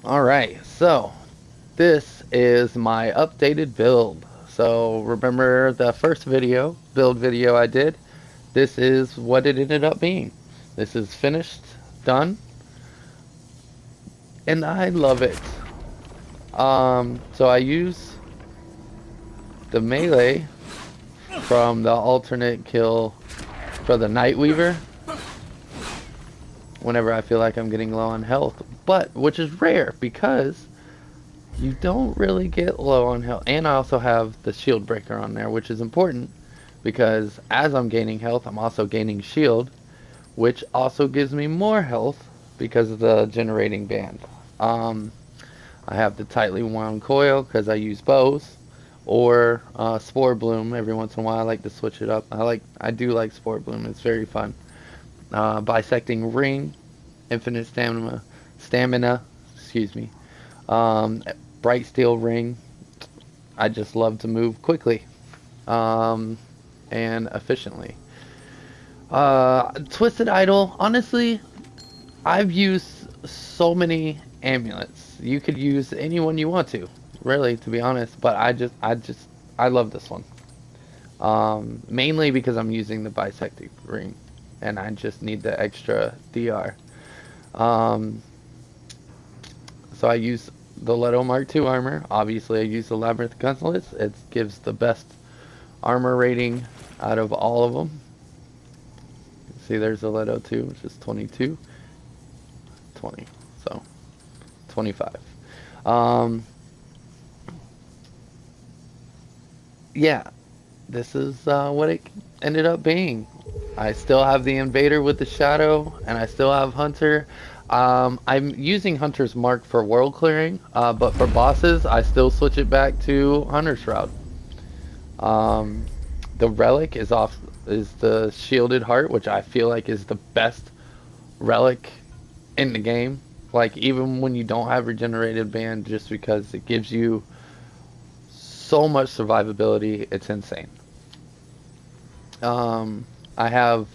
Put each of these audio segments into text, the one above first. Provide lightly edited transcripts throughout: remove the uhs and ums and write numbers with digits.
Alright, so this is my updated build. So remember the first build video I did? This is what it ended up being. This is finished, done, and I love it. So I use the melee from the alternate kill for the Night Weaver whenever I feel like I'm getting low on health, but which is rare because you don't really get low on health. And I also have the shield breaker on there, which is important because as I'm gaining health, I'm also gaining shield, which also gives me more health because of the generating band. Um, I have the tightly wound coil because I use bows, or spore bloom every once in a while. I like to switch it up. I do like spore bloom. It's very fun. Bisecting ring, infinite stamina. Excuse me. Um, Bright steel ring. I just love to move quickly um, and efficiently. Twisted idol. Honestly, I've used so many amulets. You could use any one you want to, really, to be honest. But I love this one. Mainly because I'm using the bisecting ring, and I just need the extra DR. Um, so I use the Leto Mark II armor. Obviously, I use the Labyrinth Gunslinger. It gives the best armor rating out of all of them. See, there's the Leto 2, which is 22, 20, so 25. Um, yeah, this is what it ended up being. I still have the Invader with the Shadow, and I still have Hunter. I'm using Hunter's Mark for world clearing, but for bosses, I still switch it back to Hunter's Shroud. Um, the Relic is the Shielded Heart, which I feel like is the best relic in the game. Like even when you don't have regenerated band, just because it gives you so much survivability, it's insane. I have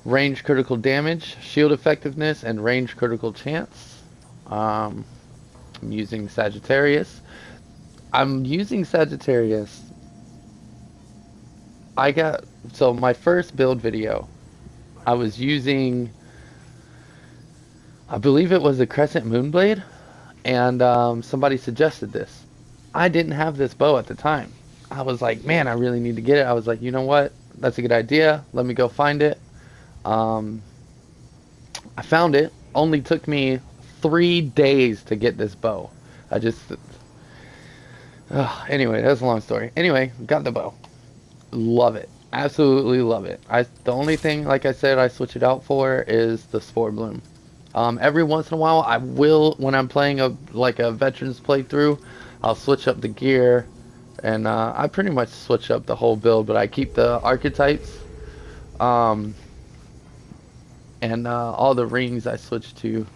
range critical damage, shield effectiveness, and range critical chance. Um, I'm using Sagittarius. I'm using Sagittarius. I got so my first build video. I was using, I believe it was a Crescent Moonblade, and somebody suggested this. I didn't have this bow at the time. I was like, man, I really need to get it. I was like, you know what? That's a good idea. Let me go find it. Um, I found it. Only took me 3 days to get this bow. I just, anyway, that's a long story. Anyway, got the bow. Love it. Absolutely love it. The only thing, like I said, I switch it out for is the Spore Bloom. Every once in a while, I will when I'm playing a veterans playthrough, I'll switch up the gear, and I pretty much switch up the whole build. But I keep the archetypes, um, and all the rings I switch to.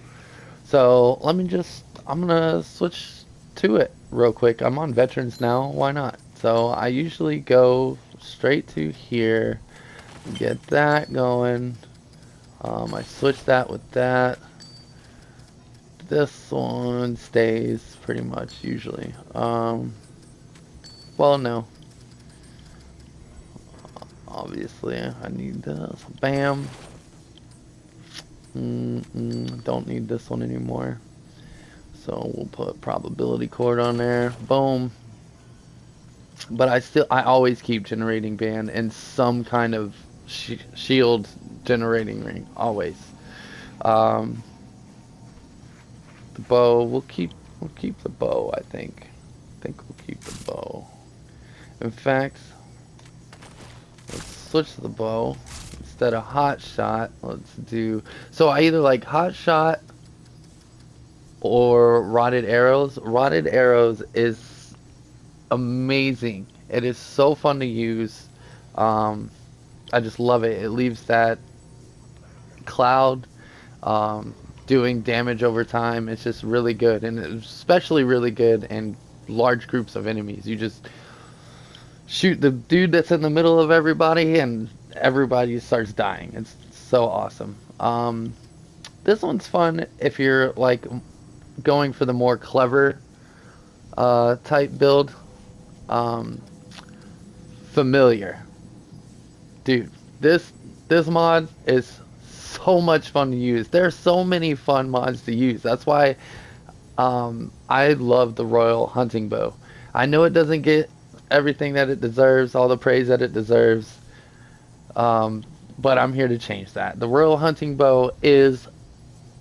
So I'm gonna switch to it real quick. I'm on veterans now. Why not? So I usually go straight to here, get that going. I switch that with that. This one stays pretty much usually. Well, no. Obviously, I need this. Bam. Don't need this one anymore. So we'll put probability cord on there. Boom. But I always keep generating band and some kind of shield generating ring. Always. Um, the bow, we'll keep the bow, I think. I think we'll keep the bow. In fact, let's switch the bow. Instead of hot shot, let's do, so I either like hot shot or rotted arrows. Rotted arrows is amazing. It is so fun to use. Um, I just love it. It leaves that cloud um, doing damage over time. It's just really good, and it's especially really good in large groups of enemies. You just shoot the dude that's in the middle of everybody, and everybody starts dying. It's so awesome. This one's fun if you're like going for the more clever type build, um, familiar, dude. This this mod is so much fun to use. There's so many fun mods to use. That's why I love the Royal Hunting Bow. I know it doesn't get everything that it deserves, all the praise that it deserves, um, but I'm here to change that. The Royal Hunting Bow is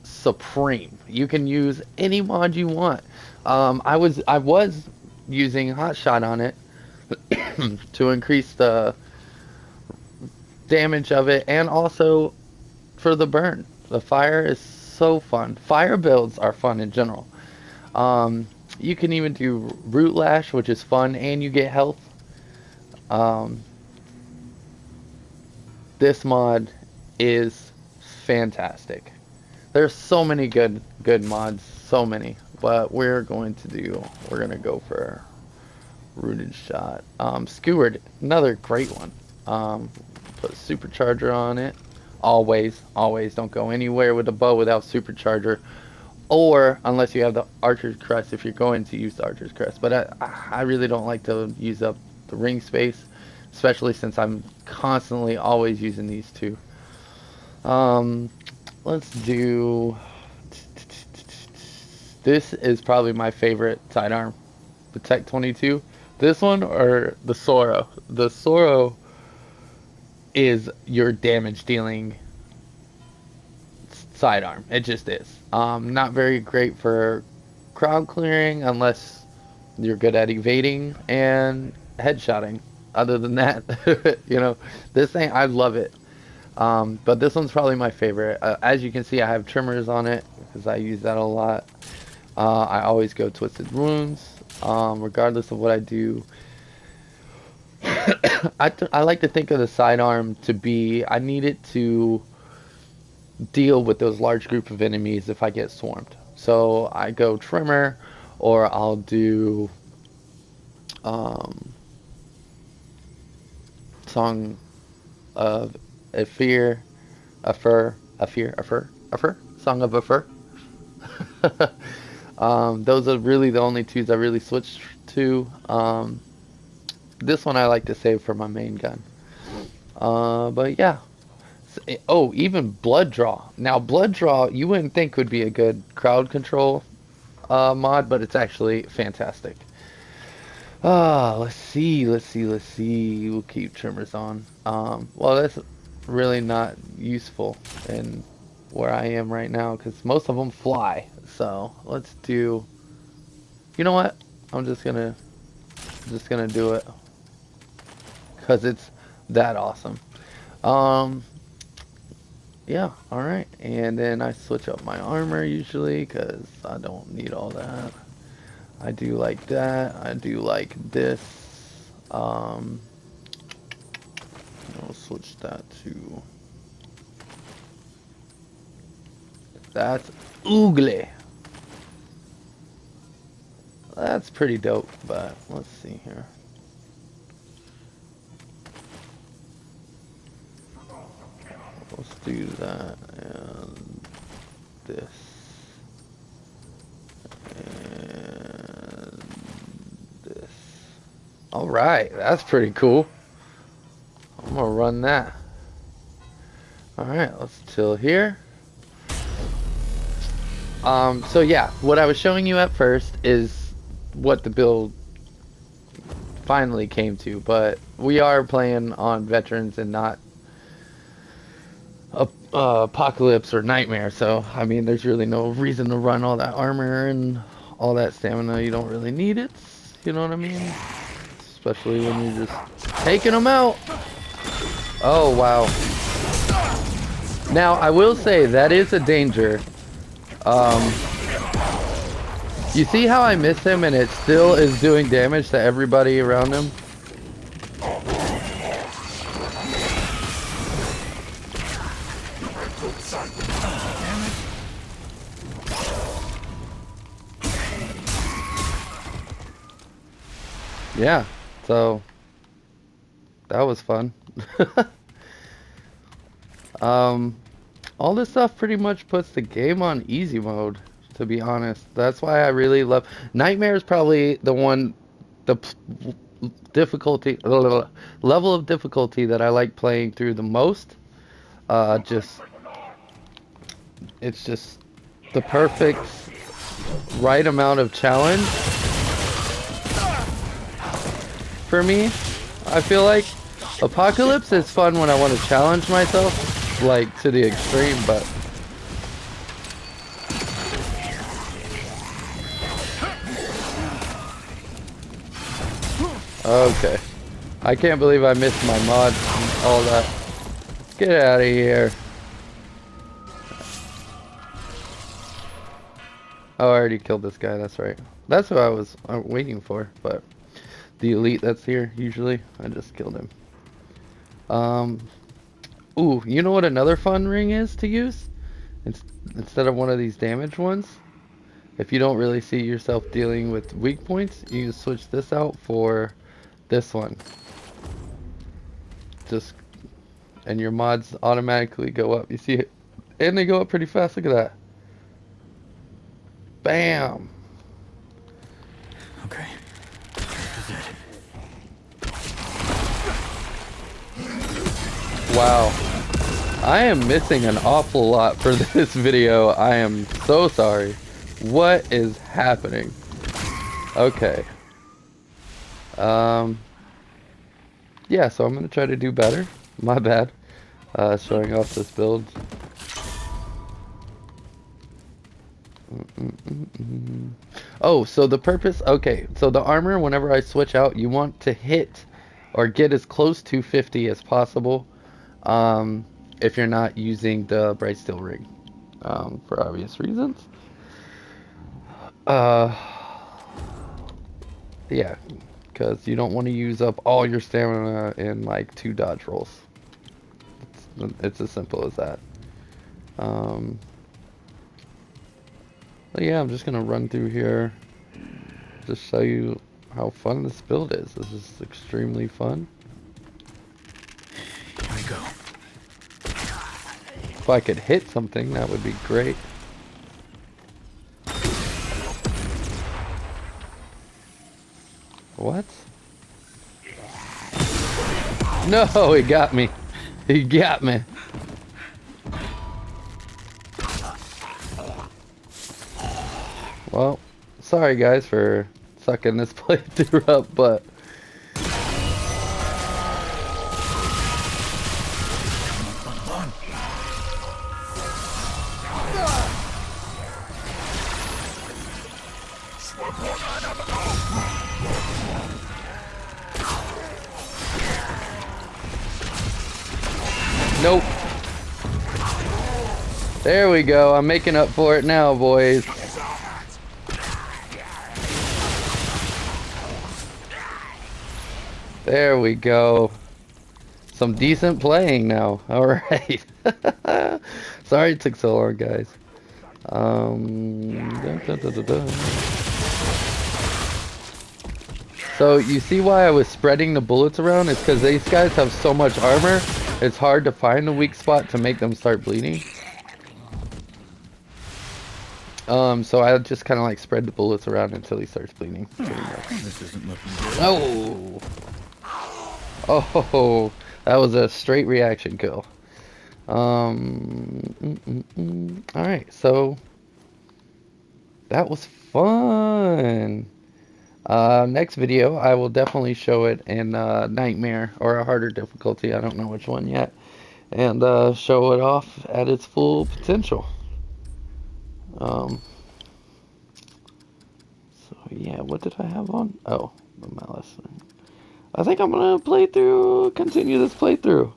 supreme. You can use any mod you want. I was using Hotshot on it to increase the damage of it and also for the burn. The fire is so fun. Fire builds are fun in general. Um, you can even do Root Lash, which is fun, and you get health. Um, this mod is fantastic. There's so many good mods, so many. But we're gonna go for Rooted Shot. Skewered, another great one. Put Supercharger on it. Always don't go anywhere with a bow without Supercharger. Or unless you have the Archer's Crest, if you're going to use the Archer's Crest. But I really don't like to use up the ring space, especially since I'm constantly always using these two. Um, let's do. This is probably my favorite sidearm, the Tech 22. This one or the Soro. The Soro is your damage dealing sidearm. It just is. Not very great for crowd clearing unless you're good at evading and headshotting. Other than that, this thing, I love it. But this one's probably my favorite. As you can see, I have trimmers on it because I use that a lot. I always go Twisted Wounds, regardless of what I do. I like to think of the sidearm to be, I need it to deal with those large group of enemies if I get swarmed. So I go Trimmer, or I'll do Song of a Fear, a Fur, a Fear, a Fur, a Fur, Song of a Fur. Those are really the only twos I really switched to. This one I like to save for my main gun. But yeah. Oh, even Blood Draw. Now, Blood Draw, you wouldn't think would be a good crowd control mod, but it's actually fantastic. Let's see. We'll keep trimmers on. Well, that's really not useful in where I am right now because most of them fly. So let's do. You know what? I'm just gonna do it because it's that awesome. Um, yeah. All right, and then I switch up my armor usually because I don't need all that. I do like that. I do like this. Um, I'll switch that to. That's Oogle. That's pretty dope, but let's see here. Let's do that and this and this. All right, that's pretty cool. I'm gonna run that. All right, let's chill here. So yeah, what I was showing you at first is what the build finally came to, but we are playing on veterans and not apocalypse or nightmare. So I mean, there's really no reason to run all that armor and all that stamina. You don't really need it. You know what I mean? Especially when you're just taking them out. Oh wow. Now I will say that is a danger. You see how I miss him and it still is doing damage to everybody around him? Yeah, so that was fun. um, all this stuff pretty much puts the game on easy mode, to to be honest. That's why I really love Nightmare is probably the one the difficulty level of difficulty that I like playing through the most. Just it's just the perfect right amount of challenge for me. I feel like Apocalypse is fun when I want to challenge myself, like to the extreme, but okay. I can't believe I missed my mod and all that. Get out of here. Oh, I already killed this guy, that's right. That's who I was waiting for, but the elite that's here, usually, I just killed him. Ooh, you know what another fun ring is to use? Instead of one of these damage ones? If you don't really see yourself dealing with weak points, you can switch this out for this one. Just, and your mods automatically go up. You see it? And they go up pretty fast, look at that. Bam! Okay. Wow. I am missing an awful lot for this video. I am so sorry. What is happening? Okay. Yeah, so I'm gonna try to do better. My bad. Showing off this build. Oh, so the purpose, okay, so the armor, whenever I switch out, you want to hit or get as close to 50 as possible, if you're not using the bright steel ring, for obvious reasons. Yeah, because you don't want to use up all your stamina in like 2 dodge rolls. It's as simple as that. But yeah, I'm just gonna run through here, just show you how fun this build is. This is extremely fun. Here we go. If I could hit something, that would be great. What? No, he got me. He got me. Well, sorry guys for sucking this playthrough up, but nope. There we go. I'm making up for it now, boys. There we go. Some decent playing now. Alright. Sorry it took so long, guys. So you see why I was spreading the bullets around? It's because these guys have so much armor, it's hard to find a weak spot to make them start bleeding. So I just kind of like spread the bullets around until he starts bleeding. This isn't looking good. Oh! Oh, that was a straight reaction kill. Alright, so that was fun. Next video, I will definitely show it in Nightmare or a harder difficulty. I don't know which one yet. And show it off at its full potential. So yeah, what did I have on? Oh, the malice. I think I'm gonna continue this playthrough.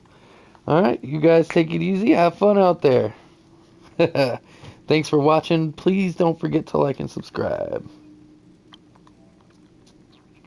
Alright, you guys take it easy, have fun out there. Thanks for watching. Please don't forget to like and subscribe.